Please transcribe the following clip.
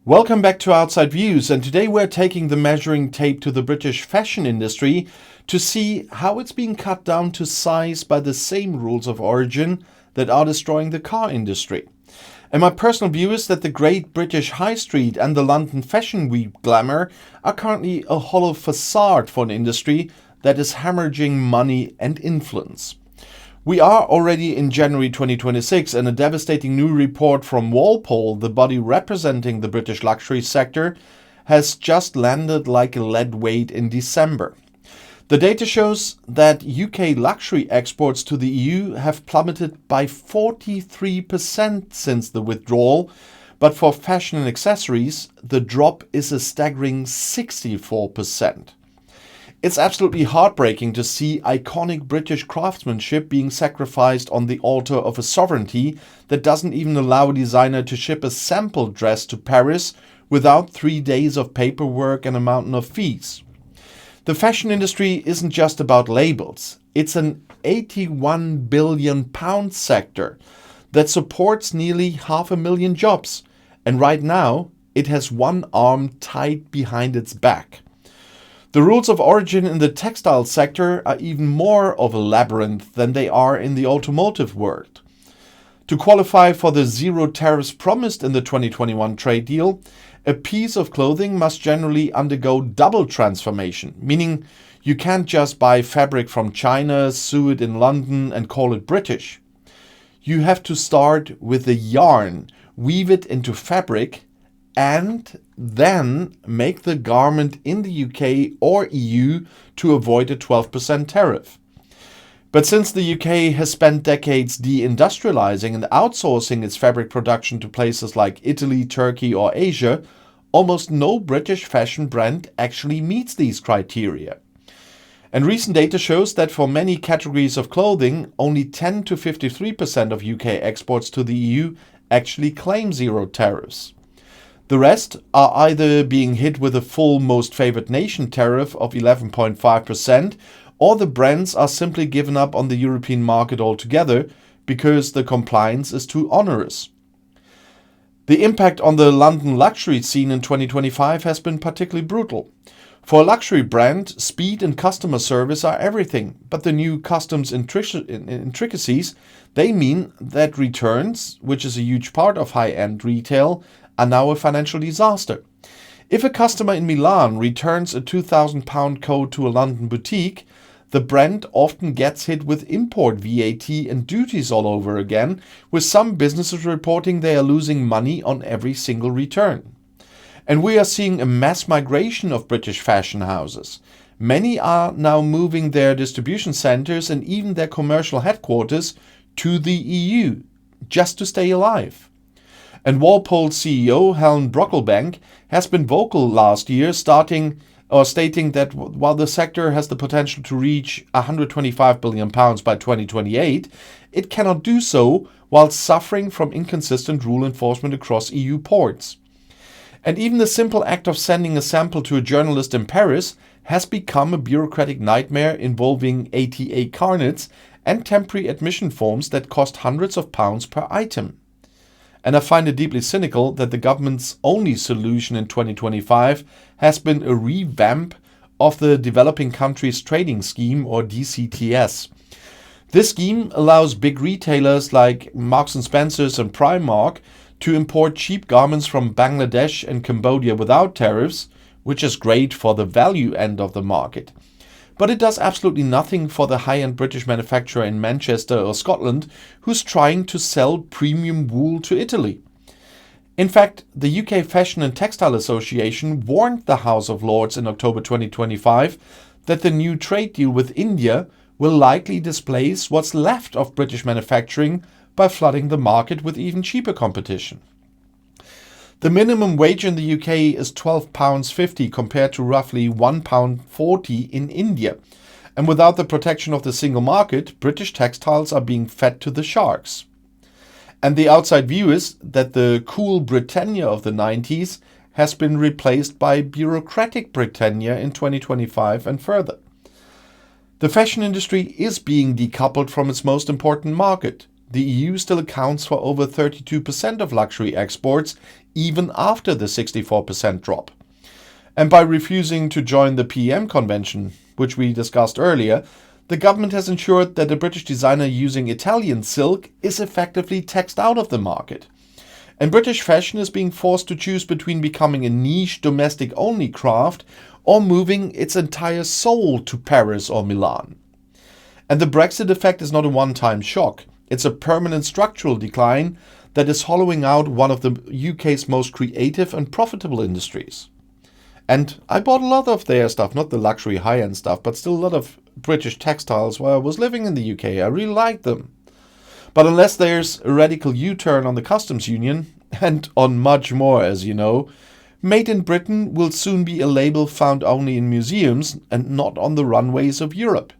Welcome back to Outside Views, and today we're taking the measuring tape to the British fashion industry to see how it's being cut down to size by the same rules of origin that are destroying the car industry. And my personal view is that the great British high street and the London Fashion Week glamour are currently a hollow facade for an industry that is hemorrhaging money and influence. We are already in January 2026, and a devastating new report from Walpole, the body representing the British luxury sector, has just landed like a lead weight in December. The data shows that UK luxury exports to the EU have plummeted by 43% since the withdrawal, but for fashion and accessories, the drop is a staggering 64%. It's absolutely heartbreaking to see iconic British craftsmanship being sacrificed on the altar of a sovereignty that doesn't even allow a designer to ship a sample dress to Paris without 3 days of paperwork and a mountain of fees. The fashion industry isn't just about labels. It's an £81 billion sector that supports nearly 500,000 jobs. And right now, it has one arm tied behind its back. The rules of origin in the textile sector are even more of a labyrinth than they are in the automotive world. To qualify for the zero tariffs promised in the 2021 trade deal, a piece of clothing must generally undergo double transformation, meaning you can't just buy fabric from China, sew it in London, and call it British. You have to start with the yarn, weave it into fabric, and then make the garment in the UK or EU to avoid a 12% tariff. But since the UK has spent decades deindustrializing and outsourcing its fabric production to places like Italy, Turkey, or Asia, almost no British fashion brand actually meets these criteria. And recent data shows that for many categories of clothing, only 10 to 53% of UK exports to the EU actually claim zero tariffs. The rest are either being hit with a full most favored nation tariff of 11.5%, or the brands are simply given up on the European market altogether because the compliance is too onerous. The impact on the London luxury scene in 2025 has been particularly brutal. For a luxury brand, speed and customer service are everything, but the new customs intricacies, they mean that returns, which is a huge part of high-end retail, are now a financial disaster. If a customer in Milan returns a £2,000 coat to a London boutique, the brand often gets hit with import VAT and duties all over again, with some businesses reporting they are losing money on every single return. And we are seeing a mass migration of British fashion houses. Many are now moving their distribution centers and even their commercial headquarters to the EU, just to stay alive. And Walpole's CEO, Helen Brocklebank, has been vocal last year, stating that while the sector has the potential to reach £125 billion by 2028, it cannot do so while suffering from inconsistent rule enforcement across EU ports. And even the simple act of sending a sample to a journalist in Paris has become a bureaucratic nightmare involving ATA carnets and temporary admission forms that cost hundreds of pounds per item. And I find it deeply cynical that the government's only solution in 2025 has been a revamp of the Developing Countries Trading Scheme, or DCTS. This scheme allows big retailers like Marks & Spencer's and Primark to import cheap garments from Bangladesh and Cambodia without tariffs, which is great for the value end of the market. But it does absolutely nothing for the high-end British manufacturer in Manchester or Scotland who's trying to sell premium wool to Italy. In fact, the UK Fashion and Textile Association warned the House of Lords in October 2025 that the new trade deal with India will likely displace what's left of British manufacturing by flooding the market with even cheaper competition. The minimum wage in the UK is £12.50 compared to roughly £1.40 in India. And without the protection of the single market, British textiles are being fed to the sharks. And the outside view is that the cool Britannia of the 90s has been replaced by bureaucratic Britannia in 2025 and further. The fashion industry is being decoupled from its most important market, the EU still accounts for over 32% of luxury exports, even after the 64% drop. And by refusing to join the PM Convention, which we discussed earlier, the government has ensured that a British designer using Italian silk is effectively taxed out of the market. And British fashion is being forced to choose between becoming a niche domestic-only craft or moving its entire soul to Paris or Milan. And the Brexit effect is not a one-time shock. It's a permanent structural decline that is hollowing out one of the UK's most creative and profitable industries. And I bought a lot of their stuff, not the luxury high-end stuff, but still a lot of British textiles while I was living in the UK. I really liked them. But unless there's a radical U-turn on the customs union, and on much more, as you know, Made in Britain will soon be a label found only in museums and not on the runways of Europe.